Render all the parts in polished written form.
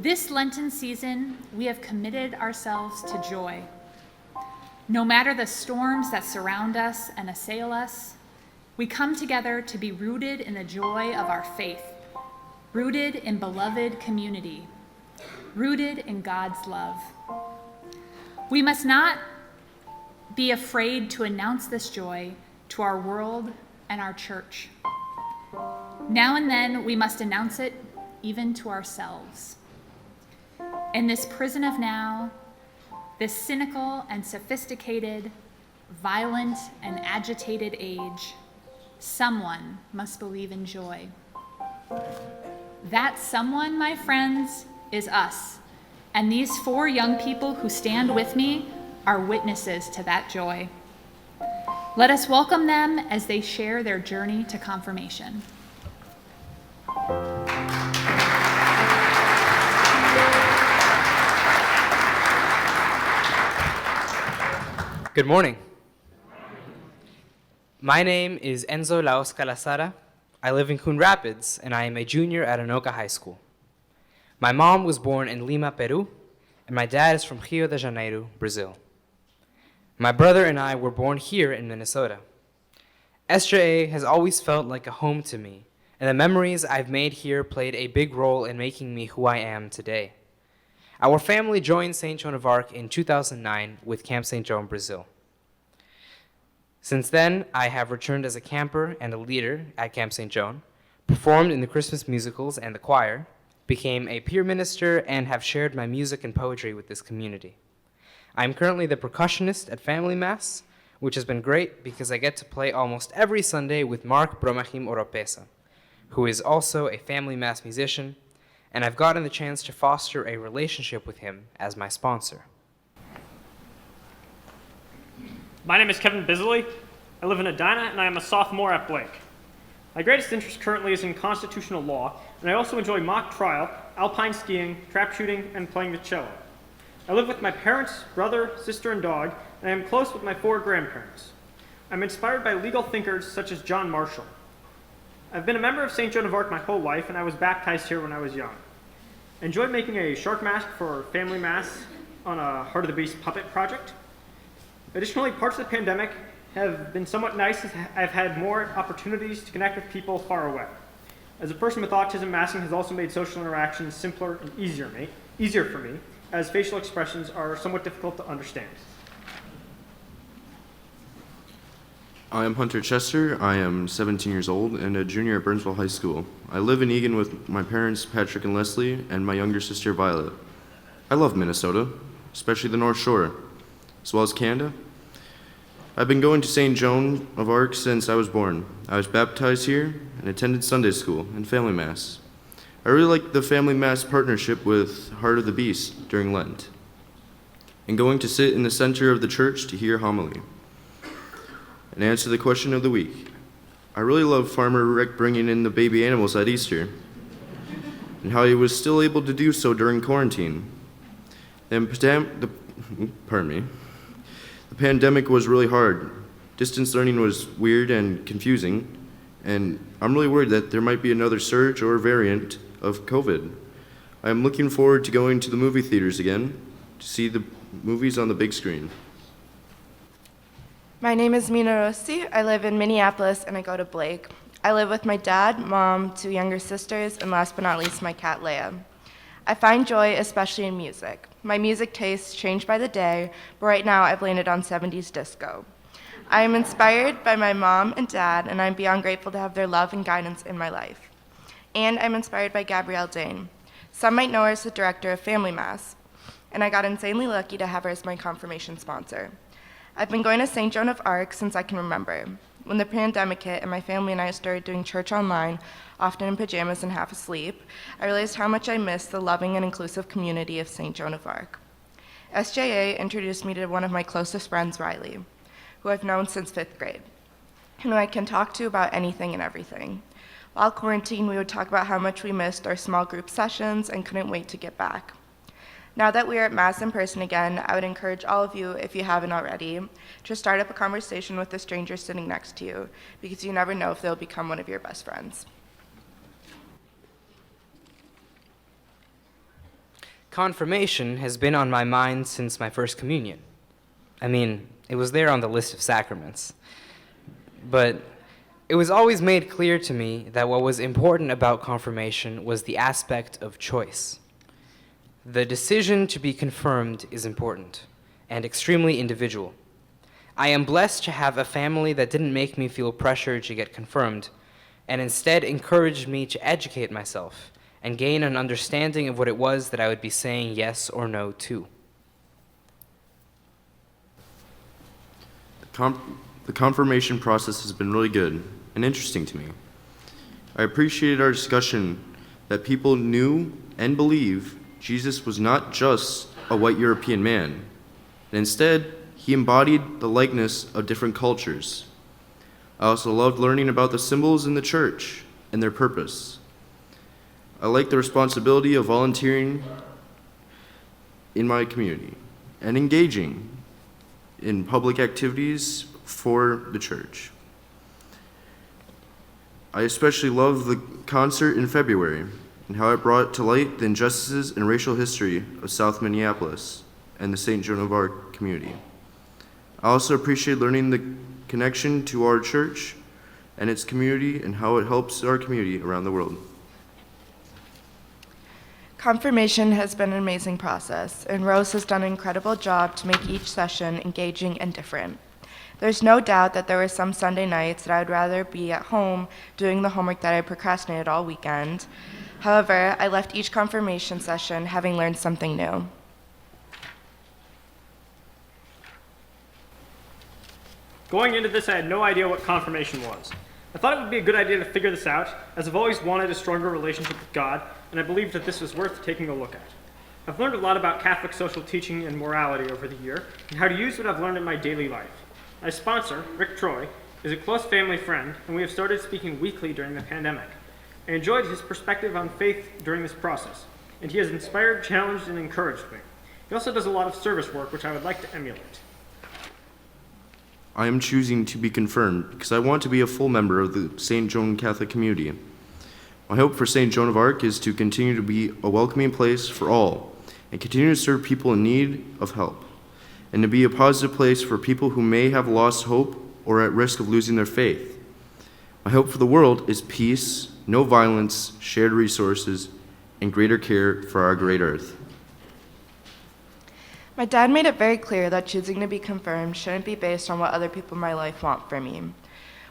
This Lenten season, we have committed ourselves to joy. No matter the storms that surround us and assail us, we come together to be rooted in the joy of our faith, rooted in beloved community, rooted in God's love. We must not be afraid to announce this joy to our world and our church. Now and then, we must announce it even to ourselves. In this prison of now, this cynical and sophisticated, violent and agitated age, someone must believe in joy. That someone, my friends, is us, and these 4 young people who stand with me are witnesses to that joy. Let us welcome them as they share their journey to confirmation. Good morning. My name is Enzo Lasada. I live in Coon Rapids, and I am a junior at Anoka High School. My mom was born in Lima, Peru, and my dad is from Rio de Janeiro, Brazil. My brother and I were born here in Minnesota. SJA has always felt like a home to me, and the memories I've made here played a big role in making me who I am today. Our family joined St. Joan of Arc in 2009 with Camp St. Joan, Brazil. Since then, I have returned as a camper and a leader at Camp St. Joan, performed in the Christmas musicals and the choir, became a peer minister, and have shared my music and poetry with this community. I am currently the percussionist at Family Mass, which has been great because I get to play almost every Sunday with Mark Bromachim Oropesa, who is also a Family Mass musician, and I've gotten the chance to foster a relationship with him as my sponsor. My name is Kevin Bisley. I live in Edina, and I am a sophomore at Blake. My greatest interest currently is in constitutional law, and I also enjoy mock trial, alpine skiing, trap shooting, and playing the cello. I live with my parents, brother, sister, and dog, and I am close with my 4 grandparents. I'm inspired by legal thinkers such as John Marshall. I've been a member of St. Joan of Arc my whole life, and I was baptized here when I was young. I enjoyed making a shark mask for Family Mass on a Heart of the Beast puppet project. Additionally, parts of the pandemic have been somewhat nice as I've had more opportunities to connect with people far away. As a person with autism, massing has also made social interactions simpler and easier for me, as facial expressions are somewhat difficult to understand. I am Hunter Chester. I am 17 years old and a junior at Burnsville High School. I live in Eagan with my parents, Patrick and Leslie, and my younger sister, Violet. I love Minnesota, especially the North Shore, as well as Canada. I've been going to St. Joan of Arc since I was born. I was baptized here and attended Sunday school and Family Mass. I really like the Family Mass partnership with Heart of the Beast during Lent, and going to sit in the center of the church to hear homily and answer the question of the week. I really love Farmer Rick bringing in the baby animals at Easter, and how he was still able to do so during quarantine. The pandemic was really hard. Distance learning was weird and confusing, and I'm really worried that there might be another surge or variant of COVID. I am looking forward to going to the movie theaters again to see the movies on the big screen. My name is Mina Rossi. I live in Minneapolis and I go to Blake. I live with my dad, mom, 2 younger sisters, and last but not least, my cat Leia. I find joy especially in music. My music tastes change by the day, but right now I've landed on 70s disco. I am inspired by my mom and dad, and I'm beyond grateful to have their love and guidance in my life. And I'm inspired by Gabrielle Dane. Some might know her as the director of Family Mass, and I got insanely lucky to have her as my confirmation sponsor. I've been going to St. Joan of Arc since I can remember. When the pandemic hit and my family and I started doing church online, often in pajamas and half asleep, I realized how much I missed the loving and inclusive community of St. Joan of Arc. SJA introduced me to one of my closest friends, Riley, who I've known since 5th grade, and who I can talk to about anything and everything. While quarantined, we would talk about how much we missed our small group sessions and couldn't wait to get back. Now that we are at Mass in person again, I would encourage all of you, if you haven't already, to start up a conversation with the stranger sitting next to you, because you never know if they'll become one of your best friends. Confirmation has been on my mind since my first communion. I mean, it was there on the list of sacraments. But it was always made clear to me that what was important about confirmation was the aspect of choice. The decision to be confirmed is important and extremely individual. I am blessed to have a family that didn't make me feel pressure to get confirmed, and instead encouraged me to educate myself and gain an understanding of what it was that I would be saying yes or no to. The confirmation process has been really good and interesting to me. I appreciated our discussion that people knew and believe Jesus was not just a white European man, and instead, he embodied the likeness of different cultures. I also loved learning about the symbols in the church and their purpose. I like the responsibility of volunteering in my community and engaging in public activities for the church. I especially love the concert in February and how it brought to light the injustices and racial history of South Minneapolis and the St. Joan of Arc community. I also appreciate learning the connection to our church and its community and how it helps our community around the world. Confirmation has been an amazing process, and Rose has done an incredible job to make each session engaging and different. There's no doubt that there were some Sunday nights that I would rather be at home doing the homework that I procrastinated all weekend. However, I left each confirmation session having learned something new. Going into this, I had no idea what confirmation was. I thought it would be a good idea to figure this out, as I've always wanted a stronger relationship with God, and I believed that this was worth taking a look at. I've learned a lot about Catholic social teaching and morality over the year, and how to use what I've learned in my daily life. My sponsor, Rick Troy, is a close family friend, and we have started speaking weekly during the pandemic. I enjoyed his perspective on faith during this process, and he has inspired, challenged, and encouraged me. He also does a lot of service work, which I would like to emulate. I am choosing to be confirmed because I want to be a full member of the St. Joan Catholic community. My hope for St. Joan of Arc is to continue to be a welcoming place for all and continue to serve people in need of help, and to be a positive place for people who may have lost hope or are at risk of losing their faith. My hope for the world is peace, no violence, shared resources, and greater care for our great earth. My dad made it very clear that choosing to be confirmed shouldn't be based on what other people in my life want from me.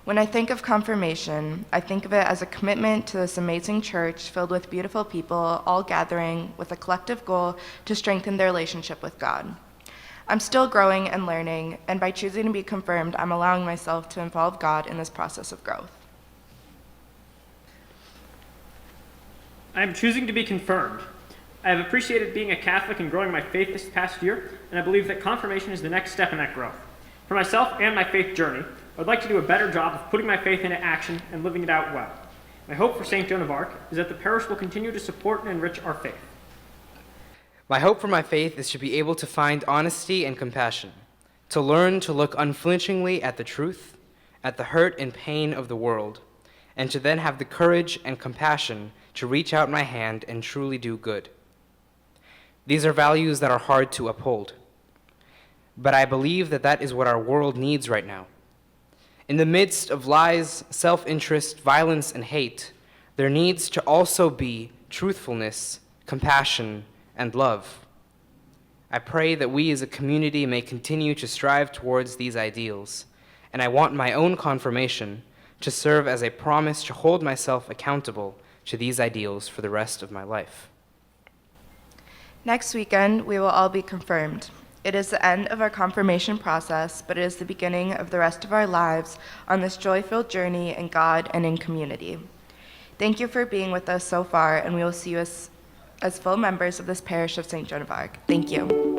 When I think of confirmation, I think of it as a commitment to this amazing church filled with beautiful people, all gathering with a collective goal to strengthen their relationship with God. I'm still growing and learning, and by choosing to be confirmed, I'm allowing myself to involve God in this process of growth. I am choosing to be confirmed. I have appreciated being a Catholic and growing my faith this past year, and I believe that confirmation is the next step in that growth. For myself and my faith journey, I would like to do a better job of putting my faith into action and living it out well. My hope for St. Joan of Arc is that the parish will continue to support and enrich our faith. My hope for my faith is to be able to find honesty and compassion, to learn to look unflinchingly at the truth, at the hurt and pain of the world, and to then have the courage and compassion to reach out my hand and truly do good. These are values that are hard to uphold, but I believe that that is what our world needs right now. In the midst of lies, self-interest, violence, and hate, there needs to also be truthfulness, compassion, and love. I pray that we as a community may continue to strive towards these ideals, and I want my own confirmation to serve as a promise to hold myself accountable to these ideals for the rest of my life. Next weekend, we will all be confirmed. It is the end of our confirmation process, but it is the beginning of the rest of our lives on this joy-filled journey in God and in community. Thank you for being with us so far, and we will see you as full members of this parish of St. Joan of Arc. Thank you.